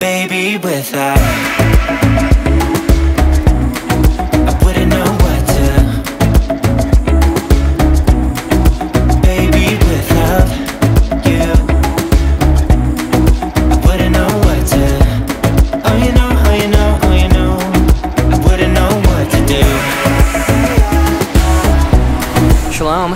Baby, without I wouldn't know what to. Baby, without you I wouldn't know what to. Oh, you know, oh, you know, oh, you know I wouldn't know what to do. Shalom.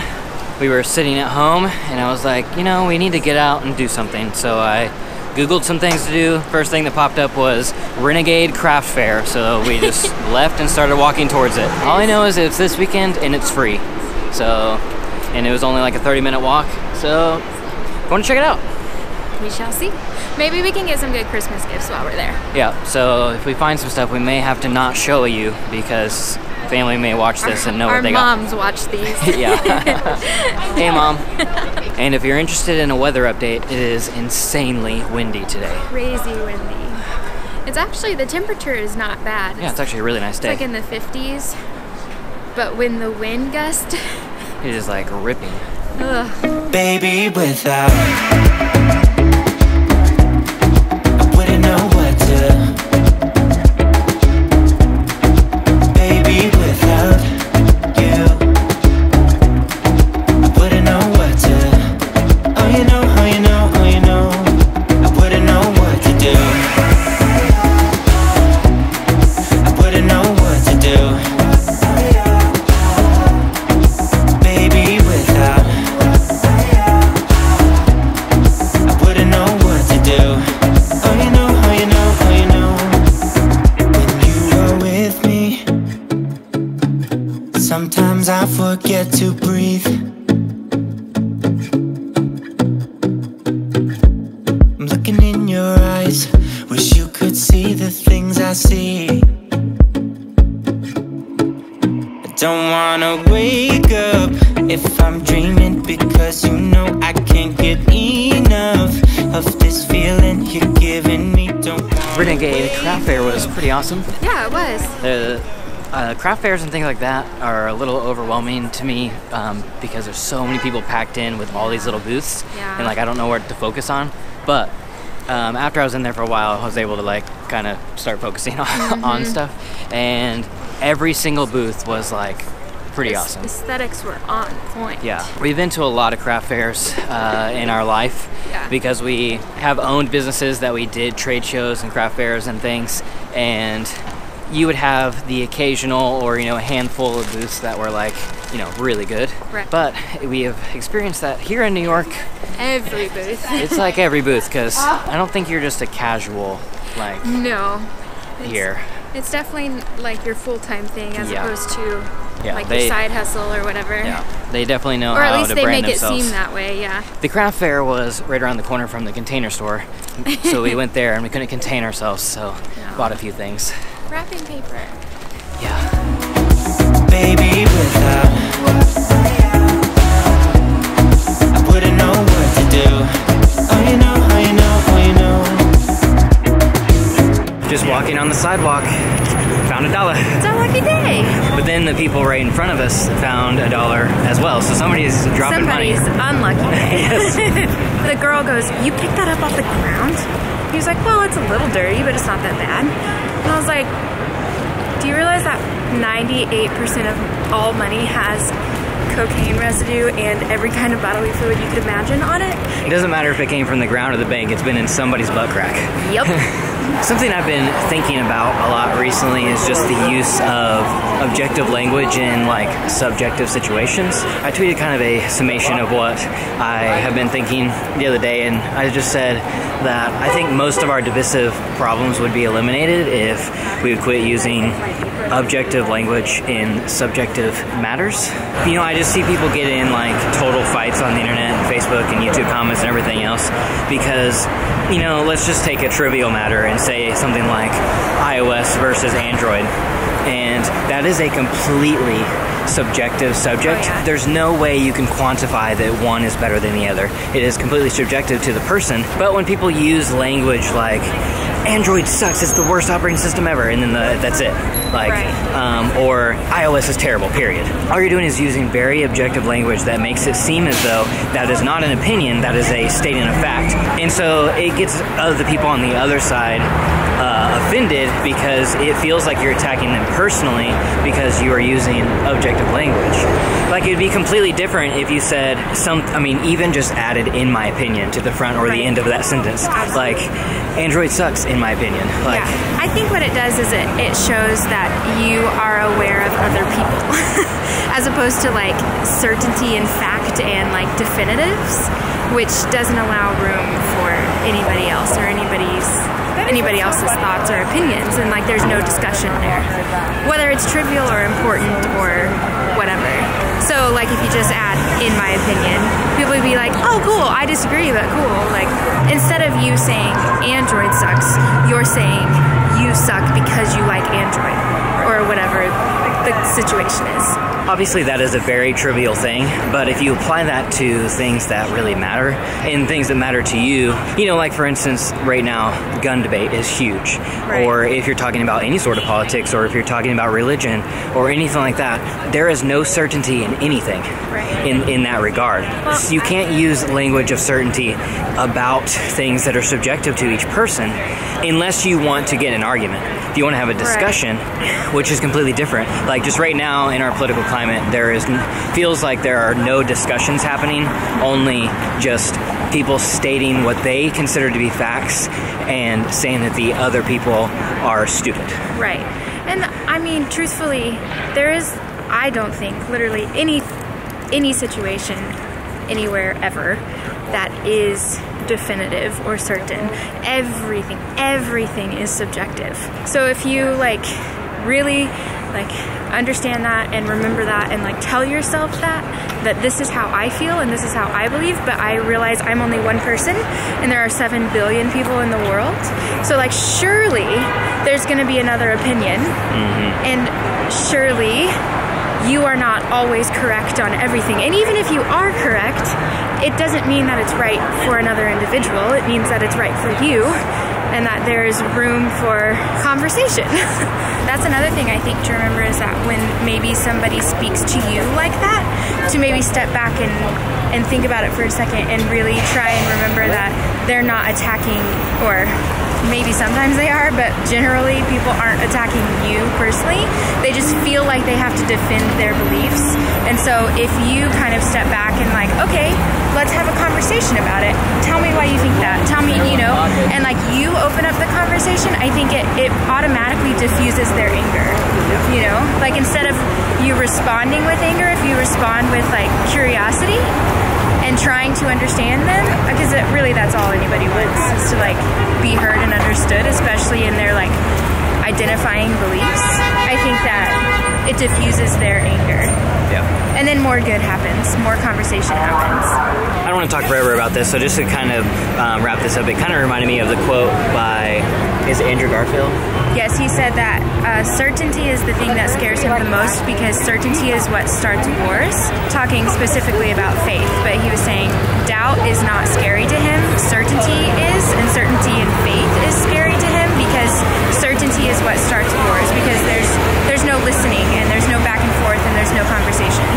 We were sitting at home and I was like, you know, we need to get out and do something. So I Googled some things to do. First thing that popped up was Renegade Craft Fair. So we just left and started walking towards it. All I know is it's this weekend and it's free. So, and it was only like a 30-minute walk. So, going to check it out. We shall see. Maybe we can get some good Christmas gifts while we're there. Yeah, so if we find some stuff, we may have to not show you because family may watch this and know what they got. Our moms watch these. Yeah. Hey, Mom. And if you're interested in a weather update, it is insanely windy today. Crazy windy. It's actually, the temperature is not bad. Yeah, it's actually a really nice day. It's like in the 50s, but when the wind gust, it is like ripping. Ugh. Baby, without I wouldn't know what to. Baby, without you I wouldn't know what to. Oh, you know, oh, you know, oh, you know I wouldn't know what to do. I wouldn't know what to do. Baby, without I wouldn't know what to do. Oh, you know, oh, you know, oh, you know when you are with me, sometimes I forget to breathe. I'm looking in your eyes, wish you could see the things I see. I don't wanna wake up if I'm dreaming, because you know I can't get enough of this feeling you're giving me. Don't Renegade Craft Fair was pretty awesome. Yeah, it was. The craft fairs and things like that are a little overwhelming to me because there's so many people packed in with all these little booths. Yeah. And like I don't know where to focus on. But after I was in there for a while, I was able to like kind of start focusing on stuff. And every single booth was like pretty awesome. Aesthetics were on point. Yeah, we've been to a lot of craft fairs in our life because we have owned businesses that we did trade shows and craft fairs and things, and you would have the occasional or, you know, a handful of booths that were like, you know, really good. Right. But we have experienced that here in New York. Every booth. It's like every booth, because I don't think you're just a casual, like, no. Here. It's definitely like your full-time thing as opposed to like they, your side hustle or whatever. Yeah, they definitely know or how to at least they brand make themselves. it seem that way, yeah. The craft fair was right around the corner from the Container Store, so we went there and we couldn't contain ourselves, so bought a few things. Wrapping paper. Yeah. Baby, without I wouldn't know what to do. Oh, you know, oh, you know, oh, you know. Just walking on the sidewalk, found $1. It's our lucky day. But then the people right in front of us found $1 as well, so somebody's dropping money. Somebody's unlucky. Yes. The girl goes, "You picked that up off the ground?" He was like, "Well, it's a little dirty, but it's not that bad." And I was like, do you realize that 98% of all money has cocaine residue and every kind of bodily fluid you could imagine on it? It doesn't matter if it came from the ground or the bank, it's been in somebody's butt crack. Yep. Something I've been thinking about a lot recently is just the use of objective language in like subjective situations. I tweeted kind of a summation of what I have been thinking the other day, and I just said that I think most of our divisive problems would be eliminated if we would quit using objective language in subjective matters. You know, I just see people get in like total fights on the internet and Facebook and YouTube comments and everything else because, you know, let's just take a trivial matter and say something like iOS versus Android. And that is a completely subjective subject. Oh, yeah. There's no way you can quantify that one is better than the other. It is completely subjective to the person. But when people use language like Android sucks, it's the worst operating system ever, and then that's it. Like, or iOS is terrible, period. All you're doing is using very objective language that makes it seem as though that is not an opinion, that is a statement of fact. And so it gets the people on the other side offended because it feels like you're attacking them personally because you are using objective language. Like, it'd be completely different if you said even just added "in my opinion" to the front or the end of that sentence. Like, Android sucks, in my opinion. Like, I think what it does is it shows that you are aware of other people as opposed to like certainty and fact and like definitives, which doesn't allow room for anybody else or anybody else's thoughts or opinions, and like there's no discussion there, whether it's trivial or important or whatever. So like if you just add "in my opinion," people would be like, oh cool, I disagree, but cool. Like, instead of you saying Android sucks, you're saying you suck because you like Android, or whatever the situation is. Obviously that is a very trivial thing, but if you apply that to things that really matter and things that matter to you, you know, like for instance, right now, gun debate is huge. Right. Or if you're talking about any sort of politics, or if you're talking about religion, or anything like that, there is no certainty in anything in that regard. Well, so you can't use language of certainty about things that are subjective to each person unless you want to get an argument. If you want to have a discussion, which is completely different. Like, just right now in our political climate, feels like there are no discussions happening, only just people stating what they consider to be facts and saying that the other people are stupid. Right. And I mean, truthfully, there is, I don't think, literally any situation anywhere ever that is definitive or certain. Everything is subjective. So if you like really like understand that and remember that and like tell yourself that this is how I feel and this is how I believe, but I realize I'm only one person and there are 7 billion people in the world. So like, surely there's gonna be another opinion, and surely you are not always correct on everything. And even if you are correct, it doesn't mean that it's right for another individual. It means that it's right for you and that there is room for conversation. That's another thing I think to remember, is that when maybe somebody speaks to you like that, to maybe step back and think about it for a second and really try and remember that they're not attacking, or maybe sometimes they are, but generally people aren't attacking you personally. They just feel like they have to defend their beliefs. And so if you kind of step back and like, okay, let's have a conversation about it. Tell me why you think that. Tell me, you know, and like you open up the conversation, I think it automatically diffuses their anger. You know, like instead of you responding with anger, if you respond with like curiosity and trying to understand them, because really that's all anybody wants, is to like be heard and understood, especially in their like identifying beliefs. I think that it diffuses their anger. Yeah. And then more good happens, more conversation happens. I don't want to talk forever about this, so just to kind of wrap this up, it kind of reminded me of the quote by, is it Andrew Garfield? Yes, he said that certainty is the thing that scares him the most, because certainty is what starts wars, talking specifically about faith. But he was saying doubt is not scary to him, certainty is, and certainty in faith is scary to him, because certainty is what starts wars, because there's no listening and there's no back and forth and there's no conversation.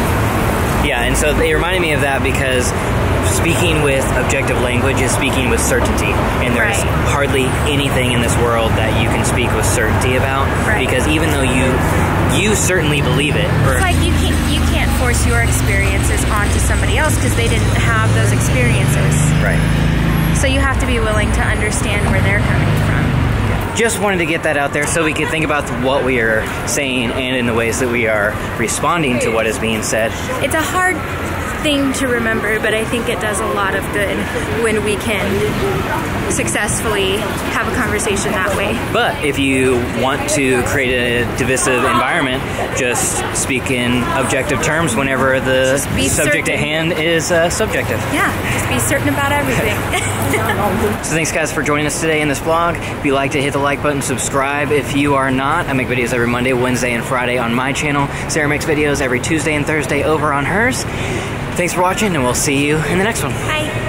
Yeah, and so it reminded me of that because speaking with objective language is speaking with certainty, and there's hardly anything in this world that you can speak with certainty about, because even though you certainly believe it, it's like you can't force your experiences onto somebody else because they didn't have those experiences. Right. So you have to be willing to understand where they're coming from. Just wanted to get that out there so we could think about what we are saying and in the ways that we are responding to what is being said. It's a hard thing to remember, but I think it does a lot of good when we can successfully have a conversation that way. But if you want to create a divisive environment, just speak in objective terms whenever the subject at hand is subjective. Yeah, just be certain about everything. So thanks guys for joining us today in this vlog. If you like to hit the like button, subscribe. If you are not, I make videos every Monday, Wednesday, and Friday on my channel. Sarah makes videos every Tuesday and Thursday over on hers. Thanks for watching, and we'll see you in the next one. Bye.